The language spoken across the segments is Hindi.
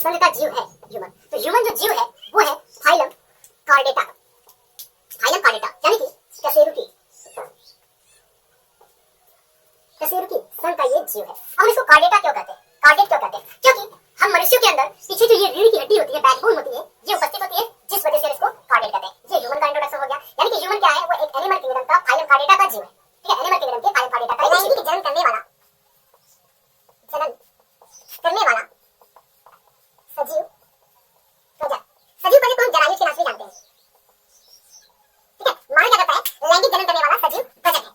संघ का जीव है ह्यूमन। तो ह्यूमन जो जीव है वो है फाइलम कॉर्डेटा। फाइलम कॉर्डेटा यानी कि कशेरुकी संघ का ये जीव है। हम इसको कॉर्डेटा क्यों कहते हैं, कॉर्डेट क्यों कहते हैं? क्योंकि हम मनुष्यों के अंदर पीछे जो ये रीढ़ की हड्डी होती है, बैकबोन होती है, ये उपस्थित होती है, जिस वजह से इसको कॉर्डेट कहते हैं। ये ह्यूमन का इंट्रोडक्शन हो गया। यानी कि ह्यूमन क्या है, वो एक एनिमल किंगडम का फाइलम कॉर्डेटा का जीव है। ठीक है, एनिमल किंगडम के फाइलम कॉर्डेटा का जीव है। जन्म करने वाला सजीव प्रजाति। सजीव प्रजाति को हम जरायुज के नाम से जानते हैं। ठीक है, मानव क्या करता है, लैंगिक जन्म करने वाला सजीव प्रजाति है।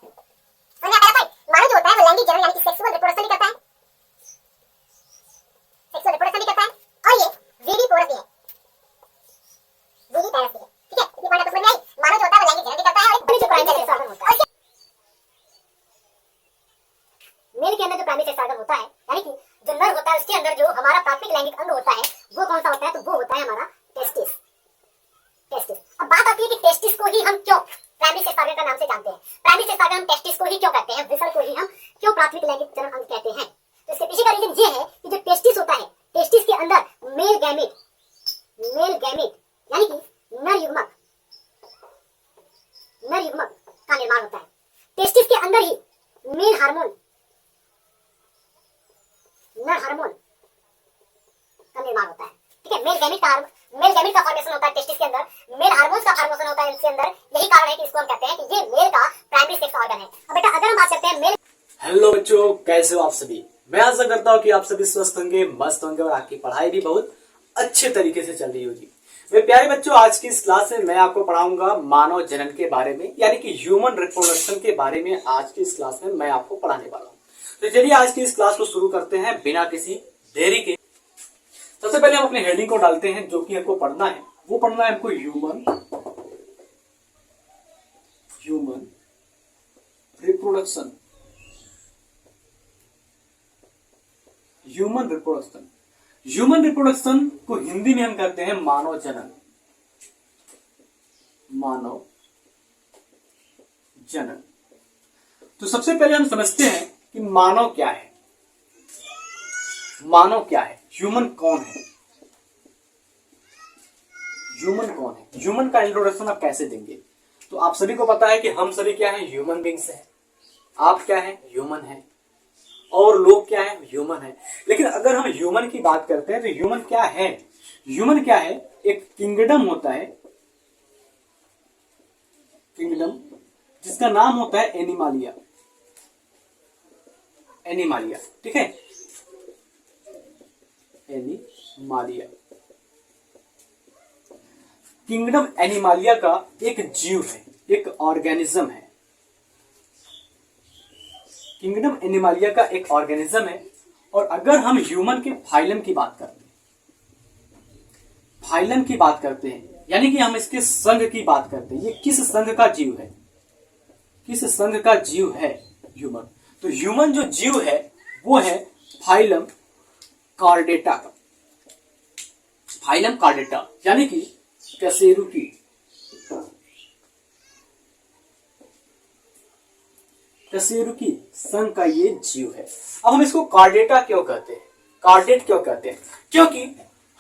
समझ आता है? मानव जो होता है वो लैंगिक जन्म यानी कि सेक्सुअल रिप्रोडक्शन भी करता है, और ये विविपोरस भी है, विविपेरस भी है। ठीक है, इतनी पॉइंट समझ में आई। मानव जो होता है वो लैंगिक जन्म भी करता है और जो प्राइमरी सेक्स ऑर्गन होता है, मेल के अंदर जो प्राइमरी सेक्स ऑर्गन होता है, यानी कि जो नर होता है उसके अंदर जो हमारा प्राथमिक लैंगिक अंग होता है वो कौन सा होता है, तो वो होता है हमारा टेस्टिस। अब बात आती है कि टेस्टिस को ही हम क्यों प्राइमरी सेक्स ऑर्गन का नाम से जानते हैं। प्राइमरी सेक्स ऑर्गन हम टेस्टिस को ही क्यों कहते हैं, विसल को ही हम क्यों प्राथमिक लैंगिक जन्म अंग कहते हैं? तो इसके पीछे का रीजन ये है कि जो टेस्टिस होता है, टेस्टिस के अंदर मेल गैमेट यानी कि नर युग्मक का निर्माण होता है। टेस्टिस के अंदर ही मेल हार्मोन, नर हार्मोन का निर्माण होता है। ठीक है, मेल गैमेट का फॉर्मेशन होता है टेस्टिस के अंदर, मेल हार्मोन्स का फॉर्मेशन होता है इसके अंदर। यही कारण है कि इसको हम कहते हैं कि ये मेल का प्राइमरी सेक्स ऑर्गन है। अब बेटा अगर हम बात करते हैं मेल। हेलो बच्चों, कैसे हो आप सभी? मैं आशा करता हूँ कि आप सभी स्वस्थ होंगे, मस्त होंगे और आपकी पढ़ाई भी बहुत अच्छे तरीके से चल रही होगी। मेरे प्यारे बच्चों, आज की इस क्लास में मैं आपको पढ़ाऊंगा मानव जनन के बारे में, यानी कि ह्यूमन रिप्रोडक्शन के बारे में। आज की इस क्लास में मैं आपको पढ़ाने वाला हूँ। तो चलिए आज की इस क्लास को शुरू करते हैं बिना किसी देरी के। सबसे पहले हम अपने हेडिंग को डालते हैं, जो कि हमको पढ़ना है। वो पढ़ना है हमको ह्यूमन रिप्रोडक्शन। ह्यूमन रिप्रोडक्शन को हिंदी में हम कहते हैं मानव जनन। तो सबसे पहले हम समझते हैं कि मानव क्या है। ह्यूमन कौन है? ह्यूमन का इंट्रोडक्शन आप कैसे देंगे? तो आप सभी को पता है कि हम सभी क्या हैं, ह्यूमन बींग्स हैं। आप क्या हैं, ह्यूमन हैं। और लोग क्या है, ह्यूमन है। लेकिन अगर हम ह्यूमन की बात करते हैं तो ह्यूमन क्या है? एक किंगडम होता है, जिसका नाम होता है एनिमालिया। ठीक है, एनिमालिया। किंगडम एनिमालिया का एक जीव है, एक ऑर्गेनिज्म है। किंगडम एनिमालिया का एक ऑर्गेनिज्म है। और अगर हम ह्यूमन के फाइलम की बात करते हैं, यानी कि हम इसके संघ की बात करते हैं, ये किस संघ का जीव है ह्यूमन। तो ह्यूमन जो जीव है वो है फाइलम कॉर्डेटा यानी कि कशेरुकी संघ का ये जीव है। अब हम इसको कॉर्डेट क्यों कहते हैं? क्योंकि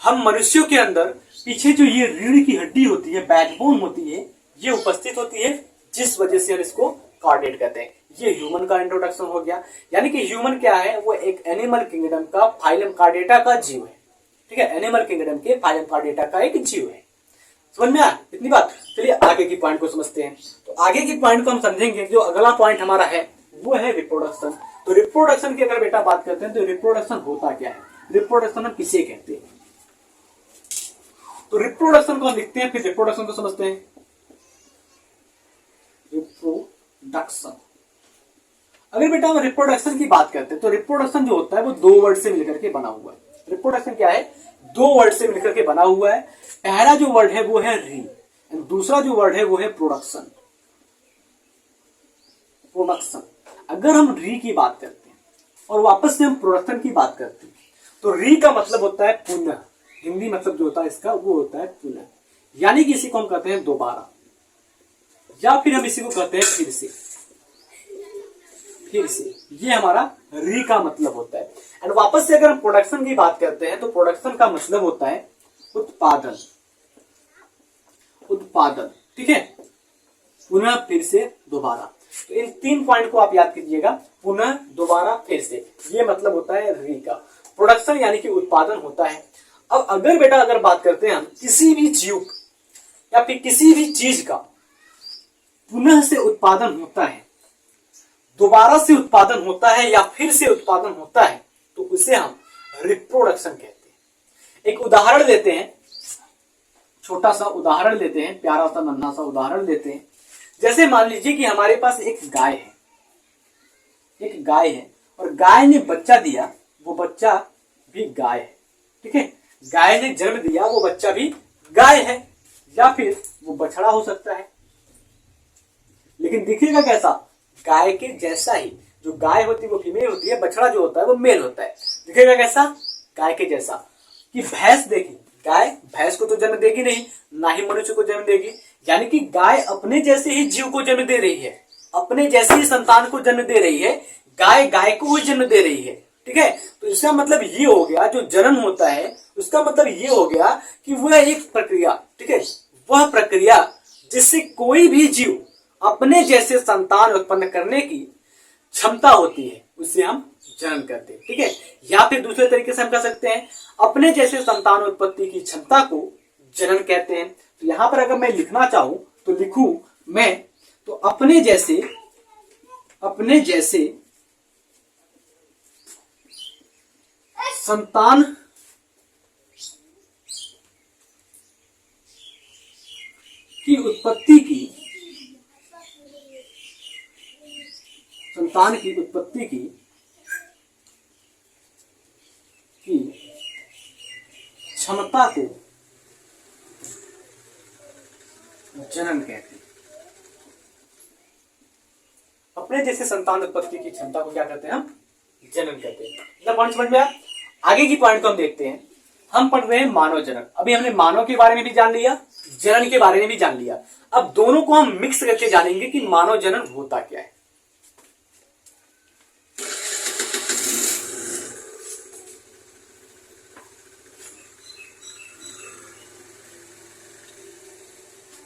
हम मनुष्यों के अंदर पीछे जो ये रीढ़ की हड्डी होती है, बैकबोन होती है, ये उपस्थित होती है, जिस वजह से हम इसको कॉर्डेट कहते हैं। ये ह्यूमन का इंट्रोडक्शन हो गया। यानी कि ह्यूमन क्या है, वो एक एनिमल किंगडम का फाइलम कॉर्डेटा का जीव है। ठीक है, एनिमल किंगडम के फाइलम कॉर्डेटा का एक जीव है। समझ में आया इतनी बात? चलिए आगे की पॉइंट को समझते हैं। तो आगे की पॉइंट को हम समझेंगे। जो अगला पॉइंट हमारा है वो है रिप्रोडक्शन। तो रिप्रोडक्शन की अगर बेटा बात करते हैं तो रिप्रोडक्शन होता क्या है, रिप्रोडक्शन हम किसे कहते हैं? तो रिप्रोडक्शन को हम लिखते हैं, फिर रिप्रोडक्शन को समझते हैं। रिप्रोडक्शन, अगर बेटा हम रिप्रोडक्शन की बात करते हैं तो रिप्रोडक्शन जो होता है वो 2 वर्ड से मिलकर के बना हुआ है। रिप्रोडक्शन क्या है, 2 वर्ड से मिलकर के बना हुआ है। पहला जो वर्ड है वो है री, दूसरा जो वर्ड है वो है प्रोडक्शन। अगर हम री की बात करते हैं और वापस से हम प्रोडक्शन की बात करते हैं तो री का मतलब होता है पुनः। हिंदी मतलब जो होता है इसका वो होता है पुनः, यानी कि इसी को हम कहते हैं दोबारा, या फिर हम इसी को कहते हैं फिर से। फिर से, ये हमारा री का मतलब होता है। एंड वापस से अगर हम प्रोडक्शन की बात करते हैं तो प्रोडक्शन का मतलब होता है उत्पादन, उत्पादन, ठीक है। पुनः, फिर से, दोबारा। तो इन 3 पॉइंट को आप याद कीजिएगा, पुनः, दोबारा, फिर से, ये मतलब होता है री का। प्रोडक्शन यानी कि उत्पादन होता है। अब अगर बेटा अगर बात करते हैं हम किसी भी जीव या फिर किसी भी चीज का पुनः से उत्पादन होता है, दोबारा से उत्पादन होता है या फिर से उत्पादन होता है, तो उसे हम रिप्रोडक्शन कहते हैं। एक उदाहरण लेते हैं, छोटा सा उदाहरण लेते हैं, प्यारा सा नन्हा सा उदाहरण लेते हैं। जैसे मान लीजिए कि हमारे पास एक गाय है, एक गाय है और गाय ने बच्चा दिया, वो बच्चा भी गाय है, ठीक है। गाय ने जन्म दिया, वो बच्चा भी गाय है, या फिर वो बछड़ा हो सकता है, लेकिन दिखेगा कैसा? गाय के जैसा ही। जो गाय होती है वो फीमेल होती है, बछड़ा जो होता है वो मेल होता है। दिखेगा कैसा? गाय के जैसा। कि भैंस देखी, गाय भैंस को तो जन्म देगी नहीं, ना ही मनुष्य को जन्म देगी, यानी कि गाय अपने जैसे ही जीव को जन्म दे रही है, अपने जैसे ही संतान को जन्म दे रही है, गाय गाय को ही जन्म दे रही है, ठीक है। तो इसका मतलब ये हो गया, जो जन्म होता है उसका मतलब ये हो गया कि वह एक प्रक्रिया, ठीक है, वह प्रक्रिया जिससे कोई भी जीव अपने जैसे संतान उत्पन्न करने की क्षमता होती है, उसे हम जन्म कहते हैं, ठीक है। या फिर दूसरे तरीके से हम कह सकते हैं, अपने जैसे संतान उत्पत्ति की क्षमता को जनन कहते हैं। तो यहां पर अगर मैं लिखना चाहूं तो लिखूं मैं, तो अपने जैसे संतान की उत्पत्ति की, संतान की उत्पत्ति की क्षमता को जनन कहते हैं। अपने जैसे संतान उत्पत्ति की क्षमता को क्या कहते हैं? हम जनन कहते हैं। इतना पॉइंट समझ में आया? आगे की पॉइंट को हम देखते हैं। हम पढ़ रहे हैं मानव जनन। अभी हमने मानव के बारे में भी जान लिया, जनन के बारे में भी जान लिया। अब दोनों को हम मिक्स करके जानेंगे कि मानव जनन होता क्या है।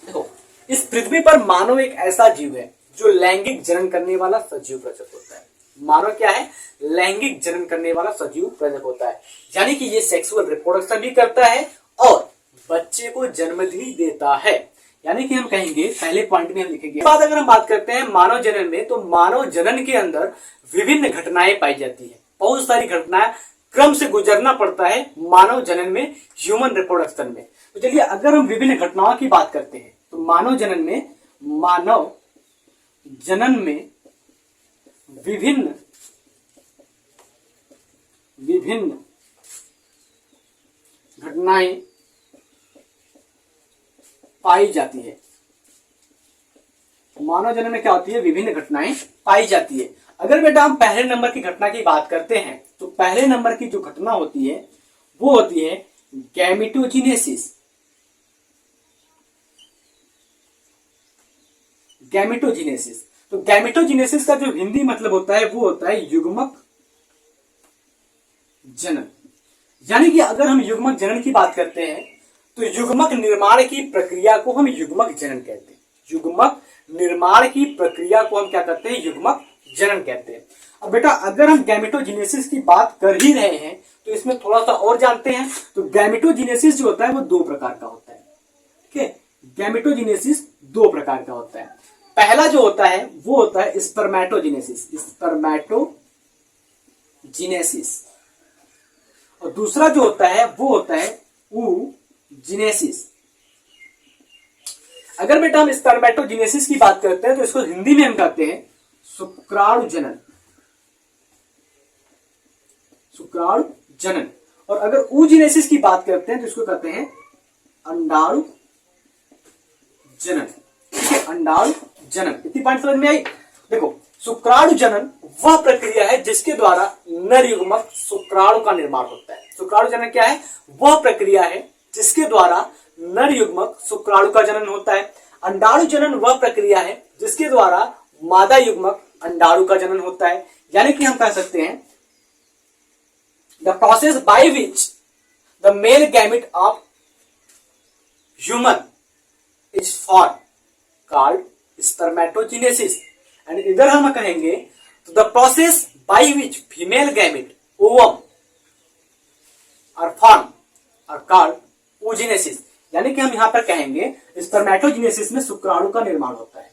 देखो, इस पृथ्वी पर मानव एक ऐसा जीव है जो लैंगिक जनन करने वाला सजीव प्रजक होता है। मानव क्या है? लैंगिक जनन करने वाला सजीव प्रजक होता है, यानी कि ये सेक्सुअल रिप्रोडक्शन भी करता है और बच्चे को जन्म भी देता है। यानी कि हम कहेंगे, पहले पॉइंट में हम लिखेंगे। बाद अगर हम बात करते हैं मानव जनन में, तो मानव जनन के अंदर विभिन्न घटनाएं पाई जाती है। बहुत सारी घटनाएं क्रम से गुजरना पड़ता है मानव जनन में, ह्यूमन रिप्रोडक्शन में। तो चलिए, अगर हम विभिन्न घटनाओं की बात करते हैं तो मानव जनन में विभिन्न घटनाएं पाई जाती है। मानव जनन में क्या होती है? विभिन्न घटनाएं पाई जाती है। अगर बेटा हम पहले नंबर की घटना की बात करते हैं तो पहले नंबर की जो घटना होती है वो होती है गैमेटोजेनेसिस। गैमेटोजेनेसिस, तो गैमेटोजेनेसिस का जो हिंदी मतलब होता है वो होता है युग्मक जनन। यानी कि अगर हम युग्मक जनन की बात करते हैं तो युग्मक निर्माण की प्रक्रिया को हम युग्मक जनन कहते हैं। युग्मक निर्माण की प्रक्रिया को हम क्या कहते हैं? युग्मक जनन कहते हैं। अब बेटा अगर हम गैमेटोजेनेसिस की बात कर ही रहे हैं तो इसमें थोड़ा सा और जानते हैं। तो गैमेटोजेनेसिस जो होता है वो 2 प्रकार का होता है, ठीक है। गैमेटोजेनेसिस 2 प्रकार का होता है। पहला जो होता है वो होता है स्पर्मेटोजेनेसिस, स्पर्मेटोजेनेसिस, और दूसरा जो होता है वो होता है oogenesis। अगर बेटा हम स्पर्मेटोजेनेसिस की बात करते हैं तो इसको हिंदी में हम कहते हैं शुक्राणु जनन, शुक्राणु जनन। और अगर oogenesis की बात करते हैं तो इसको कहते हैं अंडाणु जनन, ठीक है, अंडाणु जनन। इतनी पॉइंट समझ में आई? देखो, शुक्राणु जनन वह प्रक्रिया है जिसके द्वारा नर युग्मक शुक्राणु का निर्माण होता है। शुक्राणु जनन क्या है? वह प्रक्रिया है जिसके द्वारा नर युग्मक शुक्राणु का जनन होता है। अंडाणु जनन वह प्रक्रिया है जिसके द्वारा मादा युग्मक अंडाणु का जनन होता है। यानी कि हम कह सकते हैं the process by which the male gamete of human is form called spermatogenesis. And इधर हम कहेंगे तो the process by which female gamete ovum are form are called oogenesis. यानी कि हम यहां पर कहेंगे स्पर्मेटोजेनेसिस में शुक्राणु का निर्माण होता है,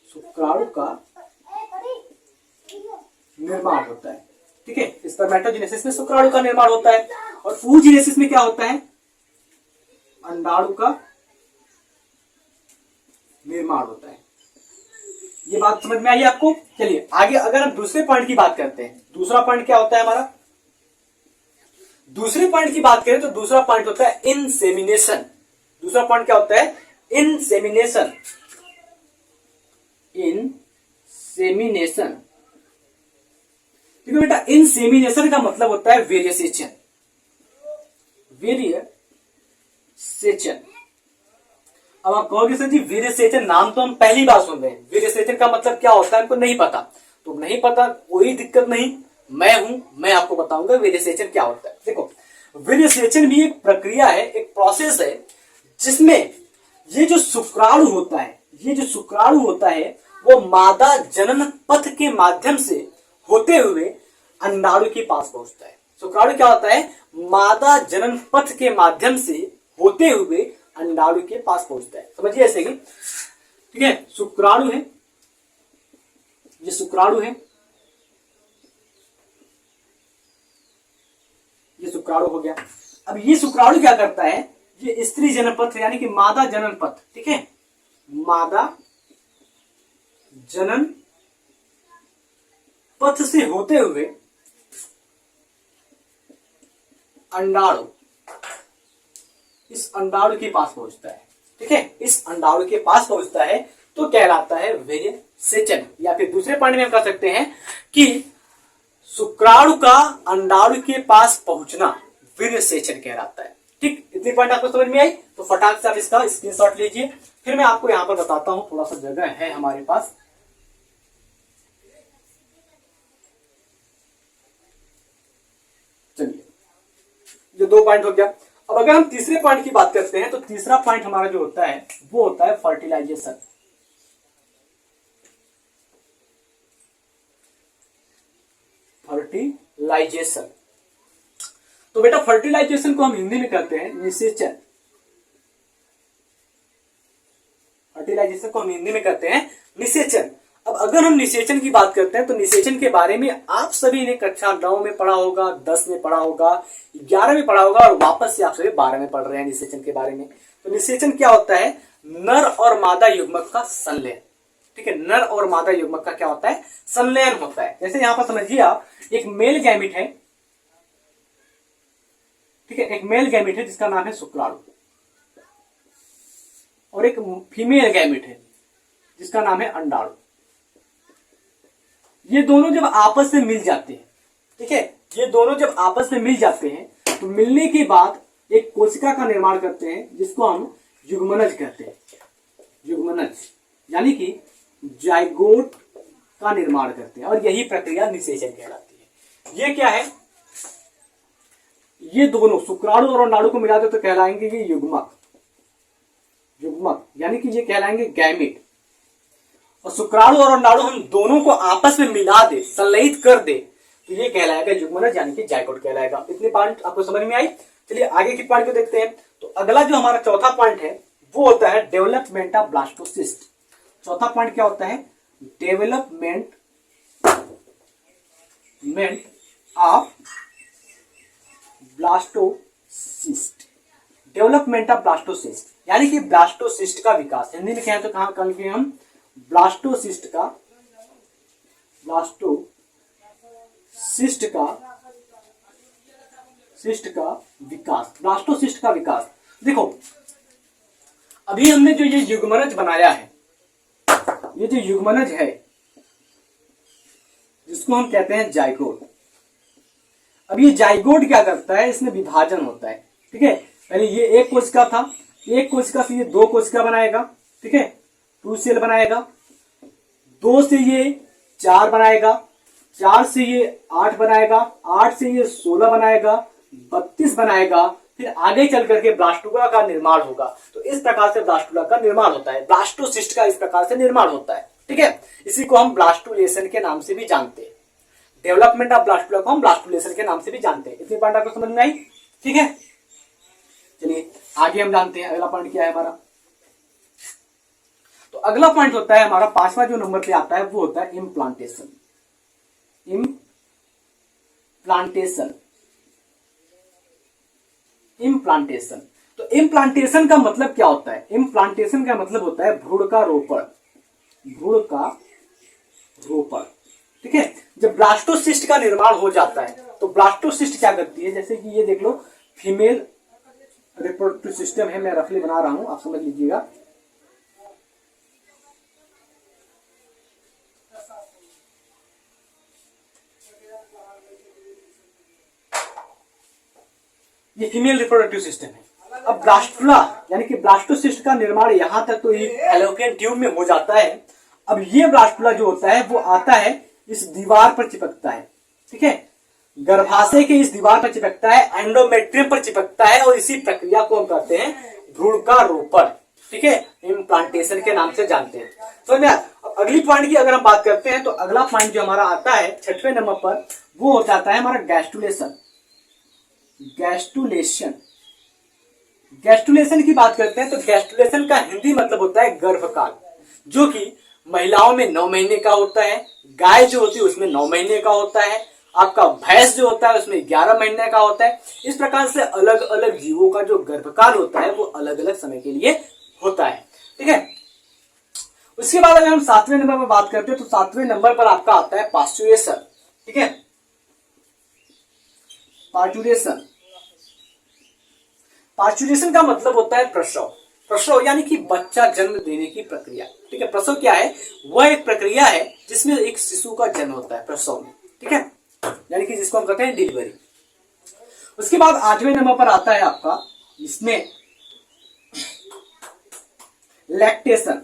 शुक्राणु का निर्माण होता है। ठीक है, स्पर्मेटोजेनेसिस में शुक्राणु का निर्माण होता है और oogenesis में क्या होता है, अंडाणु का निर्माण होता है। ये बात समझ में आई आपको? चलिए आगे अगर हम दूसरे पॉइंट की बात करते हैं, दूसरा पॉइंट क्या होता है हमारा, दूसरे पॉइंट की बात करें तो दूसरा पॉइंट होता है इंसेमिनेशन। दूसरा पॉइंट क्या होता है, इंसेमिनेशन। इंसेमिनेशन, ठीक है बेटा, इंसेमिनेशन का मतलब होता है वेरिएशन, वेरिएशन। अब आप कहोगे सर जी वेरिएशन नाम तो हम पहली बार सुन रहे हैं, वेरिएशन का मतलब क्या होता है हमको नहीं पता। तो नहीं पता कोई दिक्कत नहीं, मैं आपको बताऊंगा वेरिएशन क्या होता है। देखो वेरिएशन भी एक प्रक्रिया है, एक प्रोसेस है जिसमें ये जो शुक्राणु होता है वो मादा जनन पथ के माध्यम से होते हुए अंडाणु के पास पहुंचता है। शुक्राणु क्या होता है, मादा जनन पथ के माध्यम से होते हुए अंडाणु के पास पहुंचता है। समझिए ऐसे कि ठीक है, शुक्राणु है, ये शुक्राणु है, ये शुक्राणु हो गया। अब ये शुक्राणु क्या करता है, ये स्त्री जनन पथ यानी कि मादा जनन पथ, ठीक है, मादा जनन पथ से होते हुए अंडाणु, इस अंडाणु के पास पहुंचता है। ठीक है, इस अंडाणु के पास पहुंचता है तो कहलाता है वेरिएशन। या फिर दूसरे पॉइंट में हम कह सकते हैं कि शुक्राणु का अंडाणु के पास पहुंचना वेरिएशन कहलाता है। ठीक, इतनी पॉइंट आपको समझ में आई? तो फटाक से आप इसका स्क्रीनशॉट लीजिए, फिर मैं आपको यहां पर बताता हूं, थोड़ा सा जगह है हमारे पास। चलिए, ये 2 पॉइंट हो गया। अब अगर हम तीसरे पॉइंट की बात करते हैं तो तीसरा पॉइंट हमारा जो होता है वो होता है फर्टिलाइजेशन। फर्टिलाइजेशन, तो बेटा फर्टिलाइजेशन को हम हिंदी में कहते हैं निषेचन। फर्टिलाइजेशन को हम हिंदी में कहते हैं निषेचन। अब अगर हम निषेचन की बात करते हैं तो निषेचन के बारे में आप सभी ने कक्षा 9 में पढ़ा होगा, 10 में पढ़ा होगा, 11 में पढ़ा होगा और वापस से आप सभी 12 में पढ़ रहे हैं निषेचन के बारे में। तो निषेचन क्या होता है, नर और मादा युग्मक का संलयन। ठीक है, नर और मादा युग्मक का क्या होता है, संलयन होता है। जैसे यहां पर समझिए आप, एक मेल गैमिट है, ठीक है, एक मेल गैमिट है जिसका नाम है शुक्राणु और एक फीमेल गैमिट है जिसका नाम है अंडाणु। ये दोनों जब आपस में मिल जाते हैं, ठीक है, ये दोनों जब आपस में मिल जाते हैं तो मिलने के बाद एक कोशिका का निर्माण करते हैं जिसको हम युग्मनज कहते हैं। युग्मनज यानी कि जाइगोट का निर्माण करते हैं और यही प्रक्रिया निषेचन कहलाती है। ये क्या है, ये दोनों शुक्राणु और अंडाणु को मिला दे तो कहलाएंगे ये युग्मक। युग्मक यानी कि ये कहलाएंगे गैमिट। और शुक्राणु और अंडाणु हम दोनों को आपस में मिला दे, संलयित कर दे तो ये कहलाएगा युग्मनज यानी कि जाइगोट कहलाएगा। इतनी पॉइंट आपको समझ में आई? चलिए आगे की पॉइंट को देखते हैं। तो अगला जो हमारा चौथा पॉइंट है वो होता है डेवलपमेंट ऑफ ब्लास्टोसिस्ट। चौथा पॉइंट क्या होता है, development of blastocyst. Development of blastocyst यानी कि ब्लास्टोसिस्ट का विकास। हिंदी में कहें तो कहां कहेंगे हम, ब्लास्टोसिस्ट का विकास। ब्लास्टोसिस्ट का विकास। देखो अभी हमने जो ये युग्मनज बनाया है, ये जो युग्मनज है जिसको हम कहते हैं जाइगोट। अब ये जाइगोट क्या करता है, इसमें विभाजन होता है। ठीक है, पहले ये एक कोशिका था, एक कोशिका से ये 2 कोशिका बनाएगा। ठीक है, 2 सेल बनाएगा, 2 से ये 4 बनाएगा, 4 से ये 8 बनाएगा, 8 से ये 16 बनाएगा, 32 बनाएगा, फिर आगे चल करके ब्लास्टुला का निर्माण होगा। तो इस प्रकार से ब्लास्टुला का निर्माण होता है, ब्लास्टोसिस्ट का इस प्रकार से निर्माण होता है। ठीक है, इसी को हम ब्लास्टुलेशन के नाम से भी जानते हैं। डेवलपमेंट ऑफ ब्लास्टुला को हम ब्लास्टुलेशन के नाम से भी जानते हैं। इतनी पॉइंट आपको समझ में आई? ठीक है, चलिए आगे हम जानते हैं अगला पॉइंट क्या है हमारा। तो अगला पॉइंट होता है हमारा 5वां जो नंबर पे आता है वो होता है इम्प्लांटेशन। इम्प्लांटेशन इम्प्लांटेशन तो इम्प्लांटेशन का मतलब क्या होता है? इम्प्लांटेशन का मतलब होता है भ्रूण का रोपण, भ्रूण का रोपण। ठीक है, जब ब्लास्टोसिस्ट का निर्माण हो जाता है तो ब्लास्टोसिस्ट क्या करती है, जैसे कि ये देख लो फीमेल रिप्रोडक्टिव सिस्टम है, मैं रफली बना रहा हूं, आप समझ लीजिएगा। ये फीमेल रिप्रोडक्टिव सिस्टम है। अब ब्लास्टुला यानी कि ब्लास्टोसिस्ट का निर्माण यहां तक तो ये फैलोपियन ट्यूब में हो जाता है। अब ये ब्लास्टुला जो होता है वो आता है इस दीवार पर चिपकता है। ठीक है, गर्भाशय के इस दीवार पर चिपकता है, एंडोमेट्रियम पर चिपकता है, और इसी प्रक्रिया को हम कहते हैं भ्रूण का रोपण। ठीक है, इम्प्लांटेशन के नाम से जानते हैं। तो अगली पॉइंट की अगर हम बात करते हैं तो अगला पॉइंट जो हमारा आता है 6वें नंबर पर वो हो जाता है हमारा गैस्ट्रुलेशन। गैस्ट्रुलेशन गैस्ट्रुलेशन की बात करते हैं तो गैस्ट्रुलेशन का हिंदी मतलब होता है गर्भकाल, जो कि महिलाओं में 9 महीने का होता है, गाय जो होती है उसमें 9 महीने का होता है, आपका भैंस जो होता है उसमें 11 महीने का होता है। इस प्रकार से अलग अलग जीवों का जो गर्भकाल होता है वो अलग अलग समय के लिए होता है। ठीक है, उसके बाद अगर हम 7वें नंबर पर बात करते हैं तो 7वें नंबर पर आपका आता है पास्चुरेशन। ठीक है, पास्चुरेशन पास्चुरेशन का मतलब होता है प्रसव। प्रसव यानी कि बच्चा जन्म देने की प्रक्रिया। ठीक है, प्रसव क्या है? वह एक प्रक्रिया है जिसमें एक शिशु का जन्म होता है प्रसव में। ठीक है, यानी कि जिसको हम कहते हैं डिलीवरी। उसके बाद 8वें नंबर पर आता है आपका इसमें लैक्टेशन।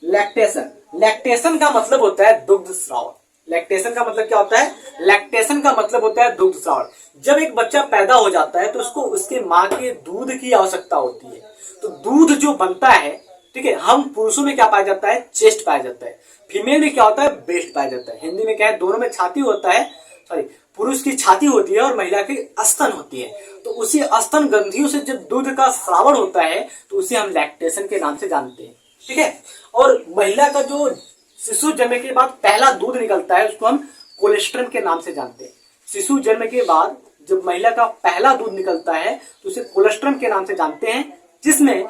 लैक्टेशन लैक्टेशन का मतलब होता है दुग्ध स्राव। लैक्टेशन का मतलब क्या होता है? लैक्टेशन का मतलब होता है दुग्ध स्राव। जब एक बच्चा पैदा हो जाता है तो उसको उसके माँ के दूध की आवश्यकता होती है। तो दूध जो बनता है, ठीक है, हम पुरुषों में क्या पाया जाता है? चेस्ट पाया जाता है। फीमेल में क्या होता है? ब्रेस्ट पाया जाता है। हिंदी में क्या है? दोनों में छाती होता है, सॉरी, पुरुष की छाती होती है और महिला की स्तन होती है। तो उसी स्तन ग्रंथियों से जब दूध का श्रावण होता है तो उसे हम लैक्टेशन के नाम से जानते हैं। ठीक है, और महिला का जो शिशु जन्म के बाद पहला दूध निकलता है उसको हम कोलेस्ट्रम के नाम से जानते हैं। शिशु जन्म के बाद जब महिला का पहला दूध निकलता है तो उसे कोलेस्ट्रम के नाम से जानते हैं, जिसमें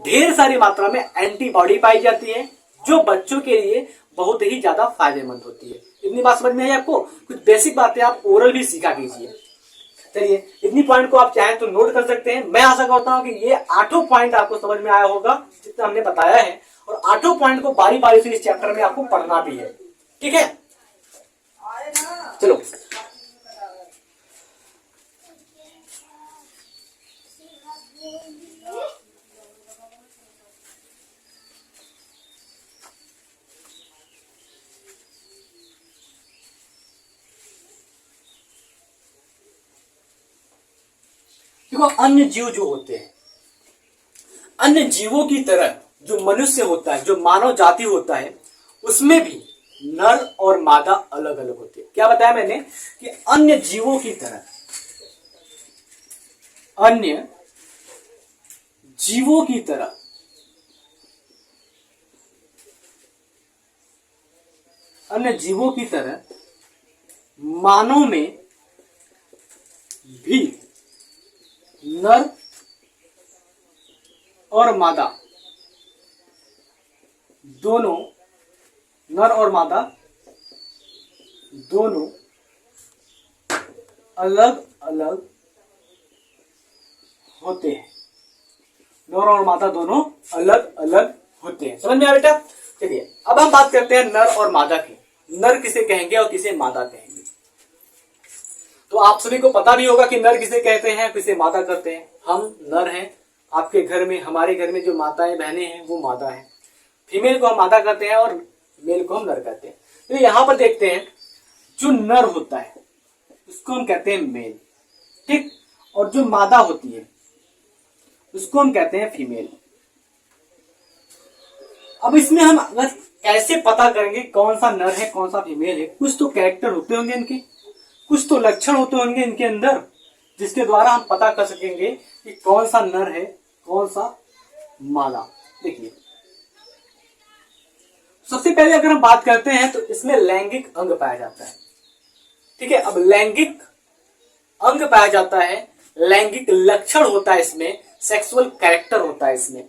ढेर सारी मात्रा में एंटीबॉडी पाई जाती है जो बच्चों के लिए बहुत ही ज्यादा फायदेमंद होती है। इतनी बात समझ में आई आपको? कुछ बेसिक बातें आप ओरल भी सीखा कीजिए। चलिए, इतनी पॉइंट को आप चाहें तो नोट कर सकते हैं। मैं आशा करता हूं कि ये 8 पॉइंट आपको समझ में आया होगा जितना हमने बताया है, और 8 पॉइंट को बारी बारी से इस चैप्टर में आपको पढ़ना भी है। ठीक है, चलो देखो, अन्य जीव जो होते हैं, अन्य जीवों की तरह जो मनुष्य होता है, जो मानव जाति होता है, उसमें भी नर और मादा अलग अलग होते हैं। क्या बताया मैंने? कि अन्य जीवों की तरह, अन्य जीवों की तरह अन्य जीवों की तरह मानव में भी नर और मादा दोनों, नर और मादा दोनों अलग अलग होते हैं। नर और मादा दोनों अलग अलग होते हैं। समझ में आया बेटा? चलिए, अब हम बात करते हैं नर और मादा की। नर किसे कहेंगे और किसे मादा कहेंगे? तो आप सभी को पता भी होगा कि नर किसे कहते हैं, किसे मादा कहते हैं। हम नर हैं, आपके घर में, हमारे घर में जो माताएं बहनें हैं वो मादा हैं। फीमेल को हम मादा कहते हैं और मेल को हम नर कहते हैं। तो यहां पर देखते हैं जो नर होता है उसको हम कहते हैं मेल, ठीक, और जो मादा होती है उसको हम कहते हैं फीमेल। अब इसमें हम अगर कैसे पता करेंगे कौन सा नर है कौन सा फीमेल है, कुछ तो कैरेक्टर होते होंगे इनके, कुछ तो लक्षण होते होंगे इनके अंदर, जिसके द्वारा हम पता कर सकेंगे कि कौन सा नर है कौन सा मादा। देखिए सबसे पहले अगर हम बात करते हैं तो इसमें लैंगिक अंग पाया जाता है, ठीक है। अब लैंगिक अंग पाया जाता है, लैंगिक लक्षण होता है इसमें, सेक्सुअल कैरेक्टर होता है इसमें।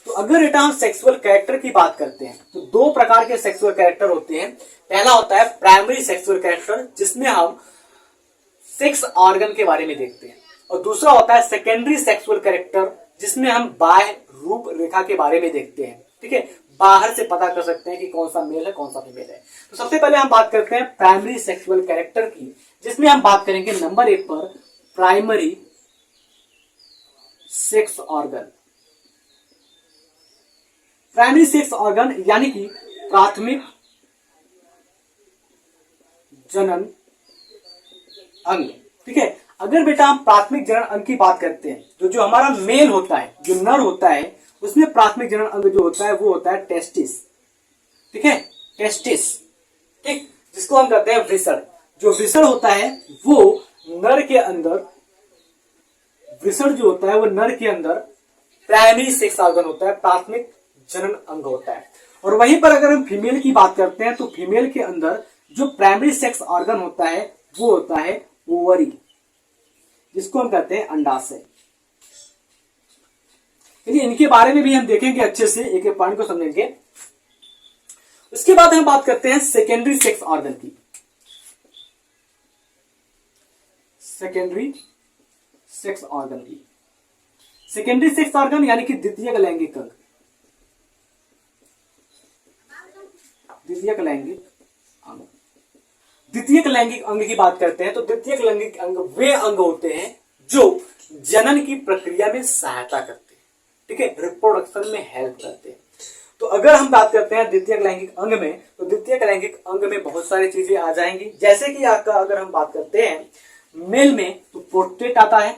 तो अगर बेटा हम सेक्सुअल कैरेक्टर की बात करते हैं तो दो प्रकार के सेक्सुअल कैरेक्टर होते हैं। पहला होता है प्राइमरी सेक्सुअल कैरेक्टर जिसमें हम सेक्स ऑर्गन के बारे में देखते हैं, और दूसरा होता है सेकेंडरी सेक्सुअल कैरेक्टर जिसमें हम बाह्य रूप रेखा के बारे में देखते हैं, ठीक है। बाहर से पता कर सकते हैं कि कौन सा मेल है कौन सा फीमेल है। तो सबसे पहले हम बात करते हैं प्राइमरी सेक्सुअल कैरेक्टर की, जिसमें हम बात करेंगे नंबर 1 पर primary sex organ. Primary sex organ यानी कि प्राथमिक जनन अंग, ठीक है। अगर बेटा हम प्राथमिक जनन अंग की बात करते हैं तो जो हमारा मेल होता है, जो नर होता है, उसमें प्राथमिक जनन अंग जो होता है वो होता है टेस्टिस, ठीक है, टेस्टिस, ठीक, जिसको हम कहते हैं वृषण। जो वृषण होता है वो नर के अंदर, वृषण जो होता है वो नर के अंदर प्राइमरी सेक्स ऑर्गन होता है, प्राथमिक जनन अंग होता है। और वहीं पर अगर हम फीमेल की बात करते हैं तो फीमेल के अंदर जो प्राइमरी सेक्स ऑर्गन होता है वो होता है ओवरी, जिसको हम कहते हैं अंडाशय। चलिए इनके बारे में भी हम देखेंगे अच्छे से, एक एक पॉइंट को समझेंगे। उसके बाद हम बात करते हैं सेकेंडरी सेक्स ऑर्गन की। सेकेंडरी सेक्स ऑर्गन की, सेकेंडरी सेक्स ऑर्गन यानी कि द्वितीयक लैंगिक अंग, द्वितीयक लैंगिक अंग। द्वितीयक लैंगिक अंग की बात करते हैं तो द्वितीयक लैंगिक अंग वे अंग होते हैं जो जनन की प्रक्रिया में सहायता करते हैं, ठीक है, रिप्रोडक्शन में हेल्प करते हैं। तो अगर हम बात करते हैं द्वितीयक लैंगिक अंग में तो द्वितीयक लैंगिक अंग में बहुत सारी चीजें आ जाएंगी, जैसे कि आपका अगर हम बात करते हैं मेल में तो प्रोस्टेट आता है,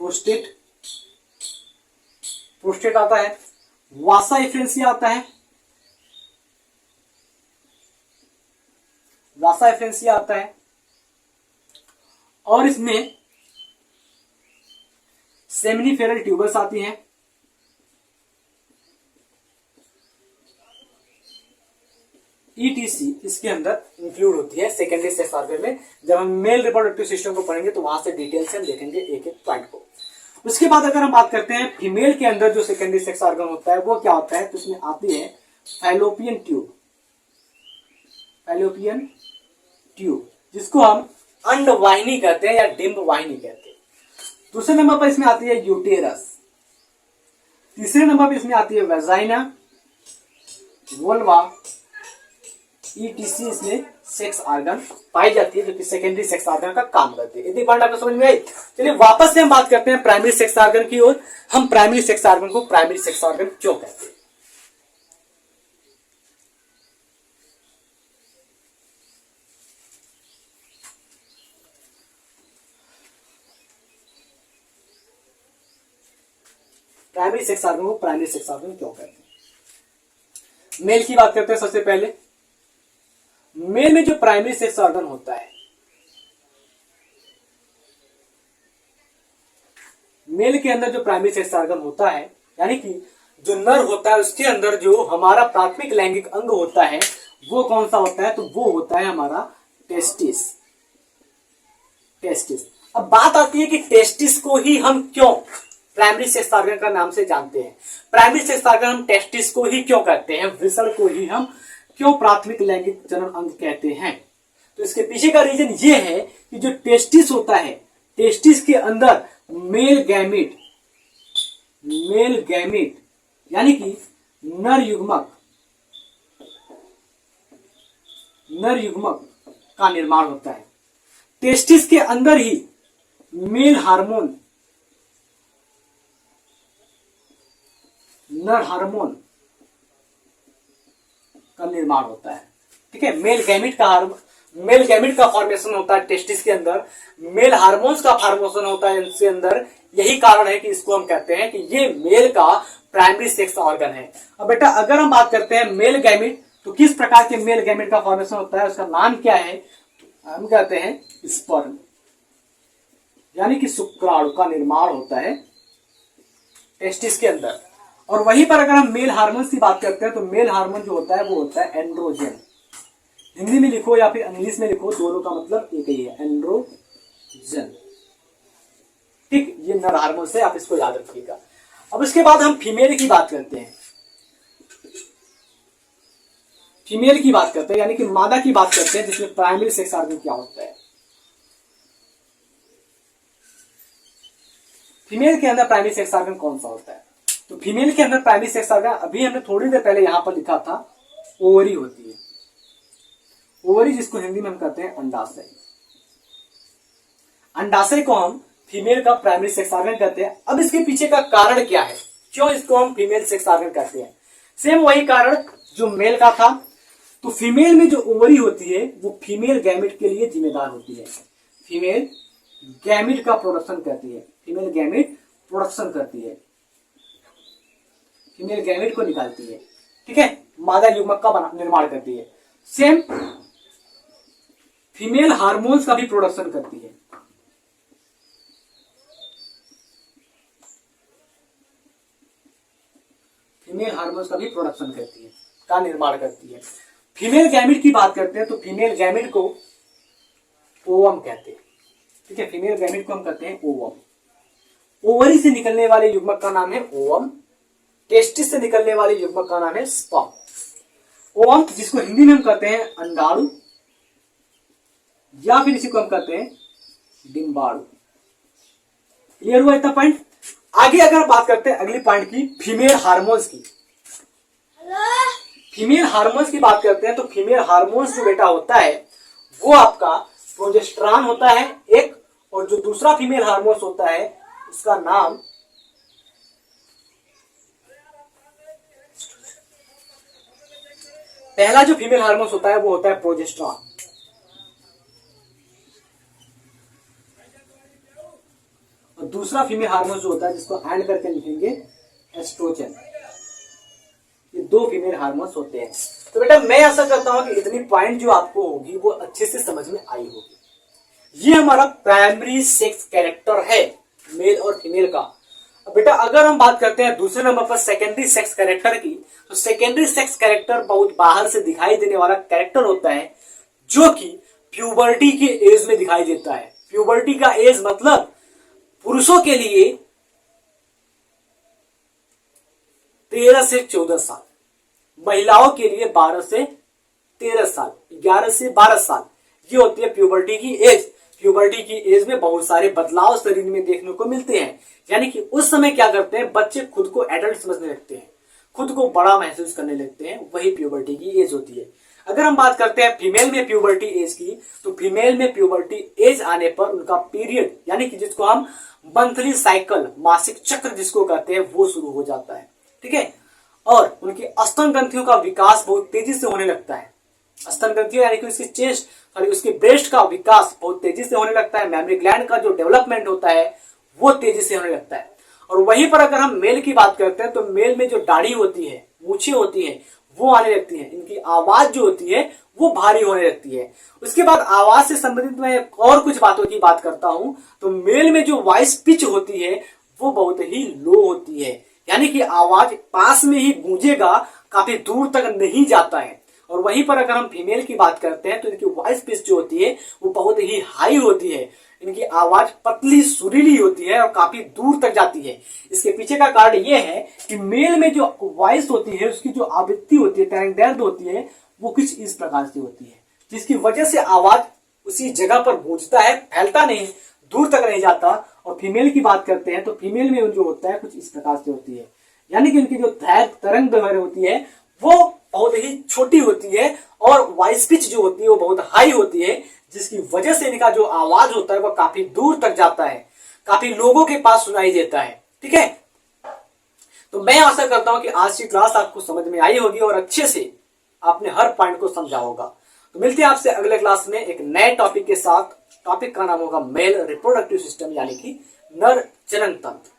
प्रोस्टेट, प्रोस्टेट आता है, वासा एफरेंसिया आता है, वासा एफरेंसिया आता है, और इसमें सेमिनिफेरल ट्यूबर्स आती हैं, ईटीसी इसके अंदर इंक्लूड होती है सेकेंडरी सेक्स ऑर्गन में। जब हम मेल रिप्रोडक्टिव सिस्टम को पढ़ेंगे तो वहां से डिटेल से हम देखेंगे एक एक पॉइंट को। उसके बाद अगर हम बात करते हैं फीमेल के अंदर जो सेकेंडरी सेक्स ऑर्गन होता है वो क्या होता है, तो उसमें आती है फैलोपियन ट्यूब, फैलोपियन ट्यूब जिसको हम अंडवाहिनी कहते हैं या डिंब वाहिनी कहते हैं। दूसरे नंबर पर इसमें आती है यूटेरस, तीसरे नंबर पर इसमें आती है वेजाइना, वोल्वा, ईटीसी इसमें सेक्स ऑर्गन पाई जाती है जो कि सेकेंडरी सेक्स ऑर्गन का काम करती है। इतनी पॉइंट आपको समझ में आई। चलिए वापस से हम बात करते हैं प्राइमरी सेक्स ऑर्गन की ओर। हम प्राइमरी सेक्स ऑर्गन को प्राइमरी सेक्स ऑर्गन क्यों कहते हैं? प्राइमरी सेक्स ऑर्गन को प्राइमरी सेक्स ऑर्गन क्यों कहते हैं? मेल की बात करते हैं। सबसे पहले मेल में जो प्राइमरी सेक्स ऑर्गन होता है, मेल के अंदर जो प्राइमरी सेक्स ऑर्गन होता है यानी कि जो नर होता है उसके अंदर जो हमारा प्राथमिक लैंगिक अंग होता है वो कौन सा होता है, तो वो होता है हमारा टेस्टिस। टेस्टिस। अब बात आती है कि टेस्टिस को ही हम क्यों प्राइमरी सेक्स ऑर्गन का नाम से जानते हैं। प्राइमरी सेक्स ऑर्गन हम टेस्टिस को ही क्यों कहते हैं, वृषण को ही हम क्यों प्राथमिक लैंगिक जनन अंग कहते हैं? तो इसके पीछे का रीजन ये है कि जो टेस्टिस होता है, टेस्टिस के अंदर मेल गैमेट, मेल गैमेट यानी कि नर युग्मक, नर युग्मक का निर्माण होता है। टेस्टिस के अंदर ही मेल हार्मोन, नर हार्मोन का निर्माण होता है। ठीक है, मेल गैमिट का फॉर्मेशन होता है टेस्टिस के अंदर, मेल हार्मोन्स का फॉर्मेशन होता है इनके अंदर। यही कारण है कि इसको हम कहते हैं कि ये मेल का प्राइमरी सेक्स ऑर्गन है। अब बेटा अगर हम बात करते हैं मेल गैमिट, तो किस प्रकार के मेल गैमिट का फॉर्मेशन होता है, उसका नाम क्या है, तो हम कहते हैं स्पर्म, यानी कि शुक्राणु का निर्माण होता है टेस्टिस के अंदर। और वहीं पर अगर हम मेल हार्मोन्स की बात करते हैं तो मेल हार्मोन जो होता है वो होता है एंड्रोजन। हिंदी में लिखो या फिर इंग्लिश में लिखो, दोनों का मतलब एक ही है, एंड्रोजन। ठीक, ये नर हार्मोन से, आप इसको याद रखिएगा। अब इसके बाद हम फीमेल की बात करते हैं। फीमेल की बात करते हैं यानी कि मादा की बात करते हैं, जिसमें प्राइमरी सेक्स ऑर्गन क्या होता है। फीमेल के अंदर प्राइमरी सेक्स ऑर्गन कौन सा होता है, तो फीमेल के अंदर प्राइमरी सेक्स ऑर्गन अभी हमने थोड़ी देर पहले यहां पर लिखा था, ओवरी होती है। ओवरी जिसको हिंदी में हम कहते हैं अंडाशय। अंडाशय को हम फीमेल का प्राइमरी सेक्स ऑर्गन कहते हैं। अब इसके पीछे का कारण क्या है, क्यों इसको हम फीमेल सेक्स ऑर्गन कहते हैं? सेम वही कारण जो मेल का था। तो फीमेल में जो ओवरी होती है वो फीमेल गैमिट के लिए जिम्मेदार होती है। फीमेल गैमिट का प्रोडक्शन करती है, फीमेल गैमिट प्रोडक्शन करती है, फीमेल गैमिट को निकालती है। ठीक है, मादा युग्मक का निर्माण करती है। सेम फीमेल हार्मोन्स का भी प्रोडक्शन करती है। फीमेल हार्मोन्स का भी प्रोडक्शन करती है, का निर्माण करती है। फीमेल गैमिट की बात करते हैं तो फीमेल गैमिट को ओवम कहते हैं। ठीक है, फीमेल गैमिट को हम कहते हैं ओवम। ओवरी से निकलने वाले युग्मक का नाम है ओवम, टेस्टिस से निकलने वाले युग्मक का नाम है स्पर्म। ओवम जिसको हिंदी में हम कहते हैं अंडाणु, या फिर इसी को हम कहते हैं डिंबाणु। क्लियर हुआ इतना पॉइंट? आगे अगर बात करते हैं अगली पॉइंट की, फीमेल हार्मोन्स की। फीमेल हार्मोन्स की बात करते हैं तो फीमेल हार्मोन्स जो बेटा होता है वो आपका प्रोजेस्टेरॉन होता है एक, और जो दूसरा फीमेल हार्मोन्स होता है उसका नाम पहला जो फीमेल हार्मोन्स होता है वो होता है प्रोजेस्टेरॉन, और दूसरा फीमेल हार्मोन जो होता है जिसको एंड करके लिखेंगे एस्ट्रोजन। ये दो फीमेल हार्मोन्स होते हैं। तो बेटा मैं ऐसा करता हूं कि इतनी पॉइंट जो आपको होगी वो अच्छे से समझ में आई होगी। ये हमारा प्राइमरी सेक्स कैरेक्टर है मेल और फीमेल का। अब बेटा अगर हम बात करते हैं दूसरे नंबर पर सेकेंडरी सेक्स कैरेक्टर की, तो सेकेंडरी सेक्स कैरेक्टर बहुत बाहर से दिखाई देने वाला कैरेक्टर होता है जो कि प्यूबर्टी के एज में दिखाई देता है। प्यूबर्टी का एज मतलब पुरुषों के लिए 13 से 14 साल, महिलाओं के लिए 12 से 13 साल, 11 से 12 साल, ये होती है प्यूबर्टी की एज। प्यूबर्टी की एज में बहुत सारे बदलाव शरीर में देखने को मिलते हैं, यानी कि उस समय क्या करते हैं बच्चे खुद को एडल्ट समझने लगते हैं, खुद को बड़ा महसूस करने लगते हैं, वही प्यूबर्टी की एज होती है। अगर हम बात करते हैं फीमेल में प्यूबर्टी एज की, तो फीमेल में प्यूबर्टी एज आने पर उनका पीरियड यानी कि जिसको हम मंथली साइकिल, मासिक चक्र जिसको कहते हैं, वो शुरू हो जाता है। ठीक है, और उनकी स्तन ग्रंथियों का विकास बहुत तेजी से होने लगता है। स्तन ग्रंथियों यानी कि उसकी चेस्ट और उसके ब्रेस्ट का विकास बहुत तेजी से होने लगता है। मेमरी ग्लैंड का जो डेवलपमेंट होता है वो तेजी से होने लगता है। और वहीं पर अगर हम मेल की बात करते हैं तो मेल में जो दाढ़ी होती है, मूछें होती हैं, वो आने लगती है। इनकी आवाज जो होती है वो भारी होने लगती है। उसके बाद आवाज से संबंधित मैं और कुछ बातों की बात करता हूं, तो मेल में जो वॉइस पिच होती है वो बहुत ही लो होती है, यानी कि आवाज पास में ही गूंजेगा, काफी दूर तक नहीं जाता है। और वहीं पर अगर हम फीमेल की बात करते हैं तो इनकी वॉइस पिच जो होती है वो बहुत ही हाई होती है। इनकी आवाज पतली सुरीली होती है और काफी दूर तक जाती है। इसके पीछे का कारण यह है कि मेल में जो वॉइस होती है उसकी जो आवृत्ति होती है, तरंग होती है, वो कुछ इस प्रकार से होती है, जिसकी वजह से आवाज उसी जगह पर गूंजता है, फैलता नहीं, दूर तक नहीं जाता। और फीमेल की बात करते हैं तो फीमेल में जो होता है कुछ इस प्रकार से होती है, यानी कि उनकी जो तरंग होती है वो बहुत ही छोटी होती है और वॉइस पिच जो होती है वो बहुत हाई होती है, जिसकी वजह से इनका जो आवाज होता है वो काफी दूर तक जाता है, काफी लोगों के पास सुनाई देता है। ठीक है, तो मैं आशा करता हूं कि आज की क्लास आपको समझ में आई होगी और अच्छे से आपने हर पॉइंट को समझा होगा। तो मिलते हैं आपसे अगले क्लास में एक नए टॉपिक के साथ। टॉपिक का नाम होगा मेल रिप्रोडक्टिव सिस्टम, यानी कि नर जनन तंत्र।